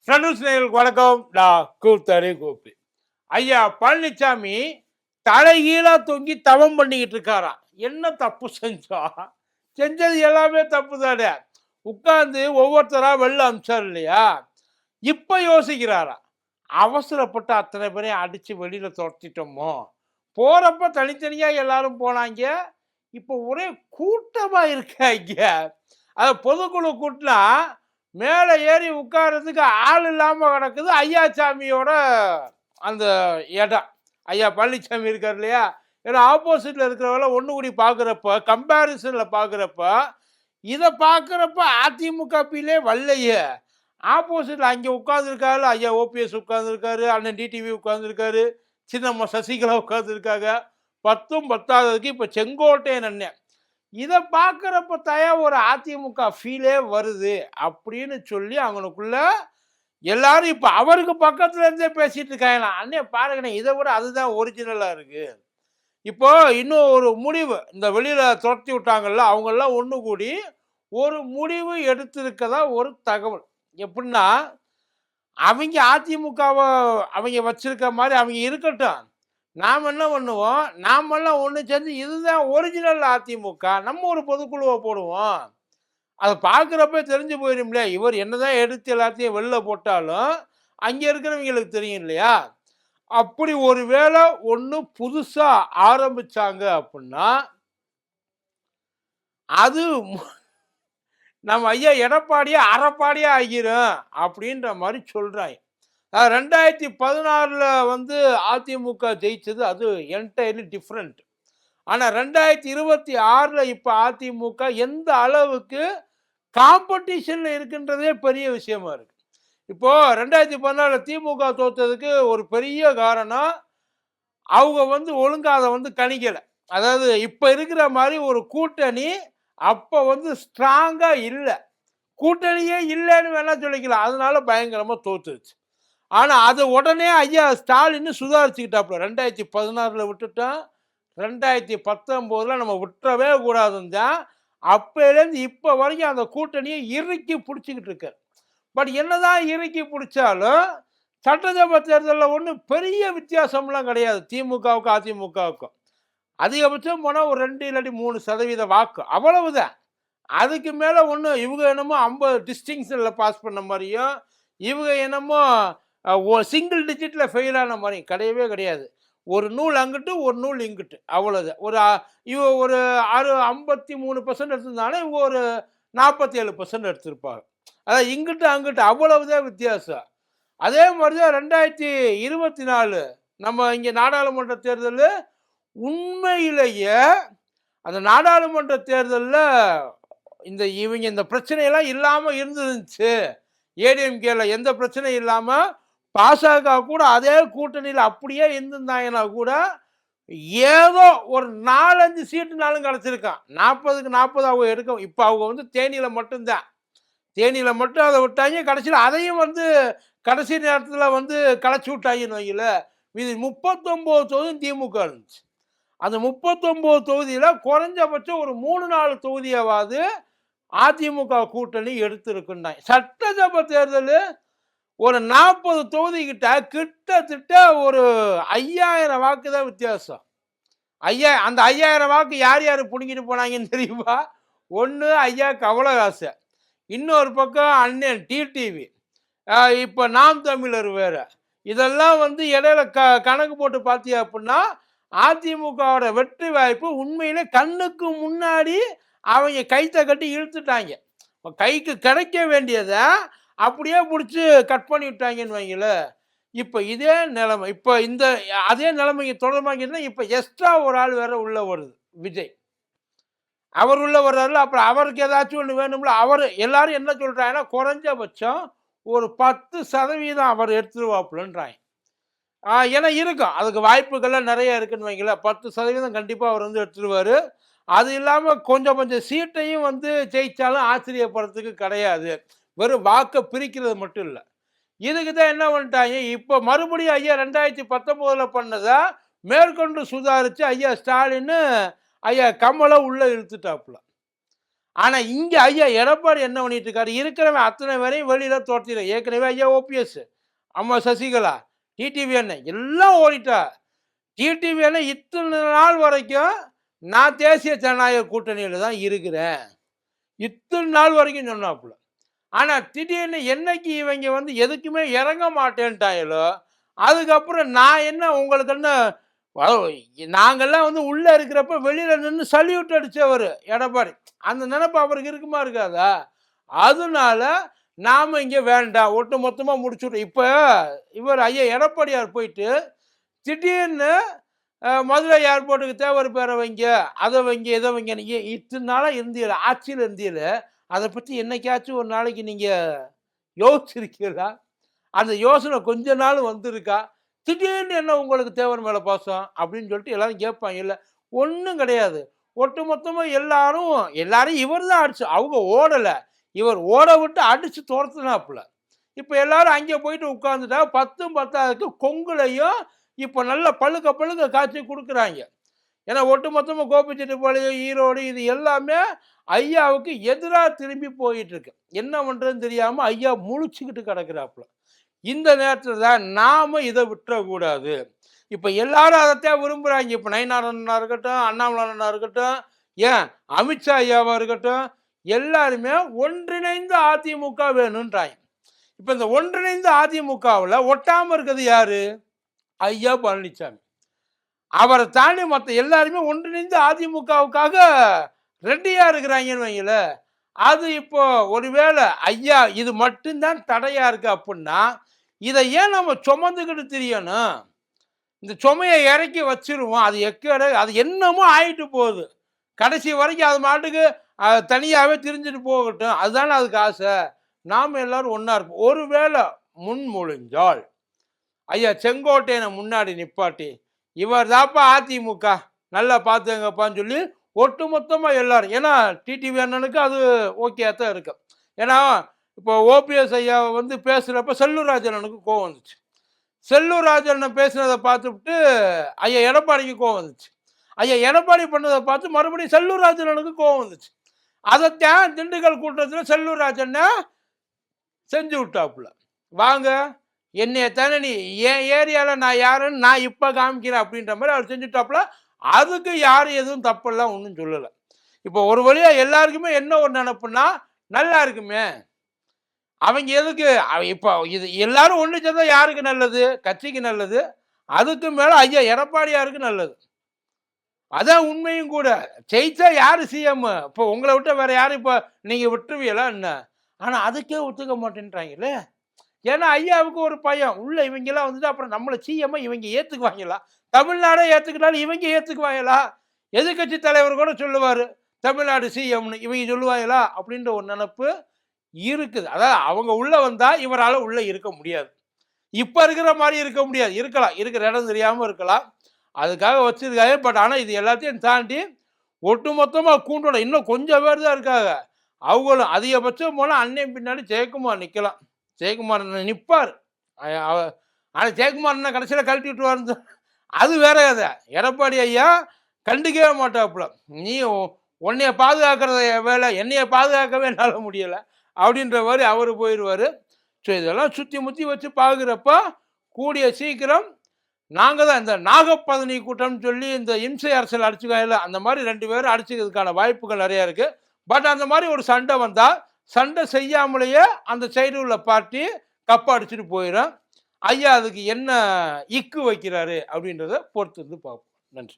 சனுஸ் நேயர்களுக்கு வணக்கம். நான் கூத்தடி கோப்பி. ஐயா பழனிசாமி தலைகீழா தொங்கி தவம் பண்ணிக்கிட்டு இருக்காராம். என்ன தப்பு செஞ்சோம்? செஞ்சது எல்லாமே தப்பு தானே. உட்கார்ந்து ஒவ்வொருத்தரா வெளில அனுப்பிச்சார் இல்லையா? இப்ப யோசிக்கிறாராம். அவசரப்பட்டு அத்தனை பேரையும் அடிச்சு வெளியில துரத்திட்டோமோ? போறப்ப தனித்தனியா எல்லாரும் போனாங்க. இப்போ ஒரே கூட்டமா இருக்காங்க. அத பொதுக்குழு கூட்டுனா மேலே ஏறி உட்கார்றதுக்கு ஆள் இல்லாமல் கிடக்குது ஐயாசாமியோட அந்த இடம். ஐயா பழனிசாமி இருக்கார் இல்லையா? ஏன்னா ஆப்போசிட்டில் இருக்கிறவங்கள ஒன்று கூடி பார்க்குறப்ப கம்பேரிசனில் பார்க்குறப்ப இதை பார்க்குறப்ப அதிமுகப்பிலே வல்லையே. ஆப்போசிட்டில் அங்கே உட்காந்துருக்காரு ஐயா ஓபிஎஸ் உட்காந்துருக்காரு, அண்ணன் டிடிவி உட்காந்துருக்காரு, சின்னம்மா சசிகலா உட்காந்துருக்காங்க. 10ம் பத்தாததுக்கு இப்போ செங்கோட்டையன் அண்ணன். இதை பார்க்குறப்ப தயா ஒரு அதிமுக ஃபீலே வருது அப்படின்னு சொல்லி அவங்களுக்குள்ள எல்லாரும் இப்போ அவருக்கு பக்கத்துல இருந்தே பேசிட்டு இருக்காங்களாம். அண்ணே பாருங்கண்ணே, இதை விட அதுதான் ஒரிஜினலாக இருக்கு. இப்போ இன்னும் ஒரு முடிவு, இந்த வெளியில துரத்தி விட்டாங்கல்ல அவங்கெல்லாம் ஒன்று கூடி ஒரு முடிவு எடுத்திருக்கதா ஒரு தகவல். எப்படின்னா, அவங்க அதிமுகவை அவங்க வச்சிருக்க மாதிரி அவங்க இருக்கட்டும், நாம் என்ன பண்ணுவோம், நாமெல்லாம் ஒன்று சேர்ந்து இதுதான் ஒரிஜினல் அதிமுக, நம்ம ஒரு பொதுக்குழுவை போடுவோம். அதை பார்க்குறப்ப தெரிஞ்சு போயிடும் இல்லையா? இவர் என்னதான் எடுத்து எல்லாத்தையும் வெளில போட்டாலும் அங்கே இருக்கிறவங்களுக்கு தெரியும் இல்லையா? அப்படி ஒரு வேளை ஒன்று புதுசாக ஆரம்பிச்சாங்க அப்படின்னா அது நம்ம ஐயா எடப்பாடியே அறப்பாடியே ஆகிரும் அப்படின்ற மாதிரி சொல்கிறாங்க. 2016 வந்து அதிமுக ஜெயிச்சது, அது என்டையர்லி டிஃப்ரெண்ட். ஆனால் 2026 இப்போ அதிமுக எந்த அளவுக்கு காம்படிஷன்ல இருக்குன்றதே பெரிய விஷயமா இருக்கு. இப்போ 2014 திமுக தோத்ததுக்கு ஒரு பெரிய காரணம், அவங்க வந்து ஒழுங்கா அதை வந்து கணிக்கலை. அதாவது இப்போ இருக்கிற மாதிரி ஒரு கூட்டணி அப்போ வந்து ஸ்ட்ராங்கா இல்லை, கூட்டணியே இல்லைன்னு வேணா சொல்லிக்கலாம். அதனால பயங்கரமா தோத்துருச்சு. ஆனா அது உடனே ஐயா ஸ்டாலின் சுதாரிச்சுக்கிட்டாப்புல. 2016 விட்டுட்டோம், 2019 நம்ம விட்டுறவே கூடாதுன்னு தான் அப்போலேருந்து இப்போ வரைக்கும் அந்த கூட்டணியை இறுக்கி பிடிச்சிக்கிட்டு இருக்காரு. பட் என்னதான் இறுக்கி பிடிச்சாலும் சட்டசபை தேர்தலில் ஒன்றும் பெரிய வித்தியாசம்லாம் கிடையாது திமுகவுக்கும் அதிமுகவுக்கும். அதிகபட்சம் போனால் ஒரு 2 இல்லாட்டி 3% வாக்கு, அவ்வளவுதான். அதுக்கு மேலே ஒன்றும் இவங்க என்னமோ 50 டிஸ்டிங்ஷனில் பாஸ் பண்ண மாதிரியும், இவங்க என்னமோ சிங்கிள் டிஜிட்டில் ஃபெயில் ஆன மாதிரியும் கிடையவே கிடையாது. ஒரு நூல் அங்கிட்டு ஒரு நூல் இங்கிட்டு, அவ்வளோதான். இவ ஒரு 53% எடுத்திருந்தாலும் இவங்க ஒரு 47% எடுத்திருப்பாங்க. அதாவது இங்கிட்டு அங்கிட்டு அவ்வளவுதான் வித்தியாசம். அதே மாதிரி தான் 2024 நம்ம இங்கே நாடாளுமன்ற தேர்தல். உண்மையிலேயே அந்த நாடாளுமன்ற தேர்தலில் இவங்க இந்த பிரச்சனையெல்லாம் இல்லாமல் இருந்துருந்துச்சு, ஏடிஎம்கேல எந்த பிரச்சனையும் இல்லாமல் பாசக கூட அதே கூட்டணியில் அப்படியே இருந்திருந்தாங்கன்னா கூட ஏதோ ஒரு 4-5 சீட்டுனாலும் கிடச்சிருக்கான். 40க்கு 40 அவங்க எடுக்க. இப்போ அவங்க வந்து தேனியில் மட்டும்தான், தேனியில் மட்டும் அதை விட்டாங்க. கடைசியில் அதையும் வந்து கடைசி நேரத்தில் வந்து களைச்சி விட்டாங்கன்னு வைக்கல. இது 39 தொகுதி திமுக இருந்துச்சு. அந்த 39 தொகுதியில் குறைஞ்சபட்சம் ஒரு 3-4 தொகுதியாவது அதிமுக கூட்டணி எடுத்திருக்குண்டாங்க. சட்டசபை தேர்தல் ஒரு 40 தொகுதி கிட்டத்தட்ட ஒரு 5000 வாக்கு தான் வித்தியாசம். அந்த 5000 வாக்கு யார் யார் பிடிங்கிட்டு போனாங்கன்னு தெரியுமா? ஒன்று ஐயா கமலஹாசன், இன்னொரு பக்கம் அண்ணன் டிடிவி, இப்போ நாம் தமிழர் வேற. இதெல்லாம் வந்து இடையில கணக்கு போட்டு பார்த்தியா அப்படின்னா அதிமுகவோட வெற்றி வாய்ப்பு உண்மையிலே கண்ணுக்கு முன்னாடி அவங்க கைத்தை கட்டி இழுத்துட்டாங்க. கைக்கு கிடைக்க வேண்டியதை அப்படியே பிடிச்சி கட் பண்ணி விட்டாங்கன்னு வைங்கள. இப்போ இதே நிலைமை, இப்போ அதே நிலைமைக்கு தொடர்பாங்கன்னா இப்போ எக்ஸ்ட்ரா ஒரு ஆள் வேற உள்ள வருது, விஜய். அவர் உள்ள வர்றாருல, அப்புறம் அவருக்கு ஏதாச்சும் ஒன்று வேணும்ல. அவர் எல்லாரும் என்ன சொல்றாங்கன்னா குறைஞ்சபட்சம் ஒரு 10% அவர் எடுத்துருவாப்புலன்றாங்க. ஏன்னா இருக்கும், அதுக்கு வாய்ப்புகள்லாம் நிறைய இருக்குன்னு வைங்கள. 10% கண்டிப்பாக அவர் வந்து எடுத்துருவார். அது இல்லாமல் கொஞ்சம் சீட்டையும் வந்து ஜெயிச்சாலும் ஆச்சரியப்படுறதுக்கு கிடையாது. வெறும் வாக்கை பிரிக்கிறது மட்டும் இல்லை. இதுக்கு தான் என்ன பண்ணிட்டாங்க, இப்போ மறுபடியும் ஐயா 2019 பண்ணதா மேற்கொண்டு சுதாரித்து ஐயா ஸ்டாலின் ஐயா கமலை உள்ளே இழுத்துட்டாப்புல. ஆனா இங்க ஐயா எடப்பாடி என்ன பண்ணிட்டு இருக்காரு, இருக்கிறவன் அத்தனை பேரையும் வெளியில துரத்திரு. ஏற்கனவே ஐயா ஓபிஎஸ், அம்மா சசிகலா, டிடிவி அண்ணன் எல்லாம் ஓடிட்டா. டிடிவி அண்ணன் இத்தனை நாள் வரைக்கும் நான் தேசிய ஜனநாயக கூட்டணியில தான் இருக்கிறேன். இத்தனை நாள் வரைக்கும் சொன்னாப்புல. ஆனா திடீர்னு என்னைக்கு இவங்க வந்து எதுக்குமே இறங்க மாட்டேன்ட்டாங்களோ, அதுக்கப்புறம் நான் என்ன உங்களுக்கு என்ன நாங்கெல்லாம் வந்து உள்ள இருக்கிறப்ப வெளியில நின்று சல்யூட் அடிச்சவரு எடப்பாடி. அந்த நினைப்பு அவருக்கு இருக்குமா இருக்காதா? அதனால நாம இங்க வேண்டாம். ஒட்டு மொத்தமா முடிச்சுட்டோம். இப்ப இவர் ஐயா எடப்பாடியார் போயிட்டு திடீர்னு மதுரை ஏர்போர்ட்டுக்கு தேவர் பேரை வைங்க, அதை வைங்க, இதை வைங்க. நீங்க இத்தனை நாளா இருந்தீல, ஆட்சியில் இருந்தீல, அதை பத்தி என்னைக்காச்சும் ஒரு நாளைக்கு நீங்க யோசிச்சிருக்கீங்களா? அந்த யோசனை கொஞ்ச நாள் வந்திருக்கா? திடீர்னு என்ன உங்களுக்கு தேவர் மேல பாசம் அப்படின்னு சொல்லிட்டு எல்லாரும் கேட்பாங்க. இல்ல ஒன்றும் கிடையாது. ஒட்டுமொத்தமா எல்லாரும் இவர் தான் அடிச்சு, அவங்க ஓடல. இவர் ஓட விட்டு அடிச்சு துரத்துனாப்புல. இப்ப எல்லாரும் அங்கே போயிட்டு உட்கார்ந்துட்டா 10ம் 10க்கு கொங்குலையும் இப்ப நல்ல பழுக்க பழுக்க காய்ச்சி கொடுக்குறாங்க. ஏன்னா ஒட்டுமொத்தமா கோபிச்செட்டிப்பாளையம், ஈரோடு இது எல்லாமே ஐயாவுக்கு எதிராக திரும்பி போயிட்டு இருக்கு. என்ன பண்றதுன்னு தெரியாம ஐயா முழிச்சுக்கிட்டு கிடக்குறாப்புல. இந்த நேரத்தில் தான் நாம இதை விட்டுறக்கூடாது. இப்ப எல்லாரும் அதைத்தான் விரும்புறாங்க. இப்ப நயினார் அண்ணனா இருக்கட்டும், அண்ணாமலை அண்ணனா இருக்கட்டும், ஏன் அமித்ஷா ஐயாவா இருக்கட்டும், எல்லாருமே ஒன்றிணைந்த அதிமுக வேணும்ன்றாங்க. இப்ப இந்த ஒன்றிணைந்த அதிமுகவில் ஒட்டாம இருக்கிறது யாரு? ஐயா பழனிசாமி. அவரை தாண்டி மற்ற எல்லாருமே ஒன்றிணைந்து அதிமுகவுக்காக ரெடியா இருக்கிறாங்கன்னு வைங்கள. அது இப்போ ஒருவேளை ஐயா இது மட்டும்தான் தடையா இருக்கு அப்படின்னா, இதை ஏன் நம்ம சுமந்துக்கிட்டு தெரியணும்? இந்த சுமையை இறக்கி வச்சிருவோம். அது அது என்னமோ ஆயிட்டு போகுது. கடைசி வரைக்கும் அது மாட்டுக்கு தனியாகவே திரிஞ்சுட்டு போகட்டும். அதுதானே அதுக்கு ஆசை. நாம் எல்லாரும் ஒன்றா இருப்போம். ஒருவேளை முன்மொழிஞ்சால் ஐயா செங்கோட்டையனை முன்னாடி நிப்பாட்டி, இவர் தாப்பா அதிமுக நல்லா பார்த்துங்கப்பான்னு சொல்லி ஒட்டுமொத்தமாக எல்லாரும், ஏன்னா டிடிவி அண்ணனுக்கு அது ஓகே தான் இருக்கு. ஏன்னா இப்போ ஓபிஎஸ் ஐயா வந்து பேசுகிறப்ப செல்லூர் ராஜு அண்ணனுக்கு கோவம் வந்துச்சு. செல்லூர் ராஜு அண்ணன் பேசுனதை பார்த்துவிட்டு ஐயா எடப்பாடிக்கு கோவம் வந்துச்சு. ஐயா எடப்பாடி பண்ணதை பார்த்து மறுபடியும் செல்லூர் ராஜு அண்ணனுக்கு கோவம் வந்துச்சு. அதைத்தான் திண்டுக்கல் கூட்டத்தில் செல்லூர் ராஜு அண்ணன் செஞ்சு விட்டாப்புல. வாங்க என்னைய தானே நீ என் ஏரியாவில் நான் யாருன்னு நான் இப்போ காமிக்கிறேன் அப்படின்ற மாதிரி அவர் செஞ்சுட்டாப்புல. அதுக்கு யாரும் எதுவும் தப்பெல்லாம் ஒன்றும் சொல்லலை. இப்போ ஒரு வழியாக எல்லாருக்குமே என்ன ஒரு நினப்புன்னா, நல்லா இருக்குமே, அவங்க எதுக்கு இப்போ இது எல்லாரும் ஒன்று சேர்ந்தா யாருக்கு நல்லது? கட்சிக்கு நல்லது. அதுக்கு மேலே ஐயா எடப்பாடியாருக்கு நல்லது. அதான் உண்மையும் கூட. ஜெயிச்சா யாரு சிஎம்? இப்போ உங்களை விட்ட வேற யாரும் இப்போ நீங்கள் விட்டுருவீங்களா என்ன? ஆனால் அதுக்கே ஒத்துக்க மாட்டேன்றாங்களே. ஏன்னா ஐயாவுக்கு ஒரு பயம், உள்ள இவங்கெல்லாம் வந்துட்டு அப்புறம் நம்மளை சிஎம்ஐ இவங்க ஏற்றுக்குவாங்களா? தமிழ்நாடே ஏற்றுக்கிட்டாலும் இவங்க ஏற்றுக்குவாங்களா? எதிர்கட்சி தலைவர் கூட சொல்லுவார் தமிழ்நாடு சிஎம்னு, இவங்க சொல்லுவாங்களா அப்படின்ற ஒரு நினப்பு இருக்குது. அதாவது அவங்க உள்ள வந்தா இவரால் உள்ள இருக்க முடியாது. இப்போ இருக்கிற மாதிரி இருக்க முடியாது. இருக்கலாம், இருக்கிற இடம் தெரியாமல் இருக்கலாம், அதுக்காக வச்சிருக்காங்க. பட் ஆனால் இது எல்லாத்தையும் தாண்டி ஒட்டுமொத்தமாக கூண்டோட இன்னும் கொஞ்சம் பேர் தான் இருக்காங்க. அவங்களும் அதிகபட்சம் போனால் அன்னையும் பின்னாடி ஜெயக்குமார் நிற்கலாம். ஜெயக்குமார் நிற்பார். ஆனால் ஜெயக்குமார் என்ன கடைசியில் கழட்டி விட்டுருவார், அது வேற கதை. எடப்பாடி ஐயா கண்டுக்கவே மாட்டாப்புல. நீ உன்னைய பாதுகாக்கிற வேலை என்னைய பாதுகாக்கவே என்னால் முடியலை அப்படின்ற மாதிரி அவர் போயிடுவார். ஸோ இதெல்லாம் சுற்றி முற்றி வச்சு பார்க்குறப்ப கூடிய சீக்கிரம் நாங்கள் தான் இந்த நாகப்பதனி கூட்டம்னு சொல்லி இந்த இம்சை அரசியல் அடிச்சுக்காயில அந்த மாதிரி 2 பேரும் அடிச்சுக்கிறதுக்கான வாய்ப்புகள் நிறையா இருக்குது. பட் அந்த மாதிரி ஒரு சண்டை வந்தால் சண்டை செய்யாமலேயே அந்த சைடு உள்ள பார்ட்டி கப்பை அடிச்சுட்டு போயிடும். ஐயா அதுக்கு என்ன இக்கு வைக்கிறாரு அப்படின்றத பொறுத்து இருந்து பார்ப்போம். நன்றி.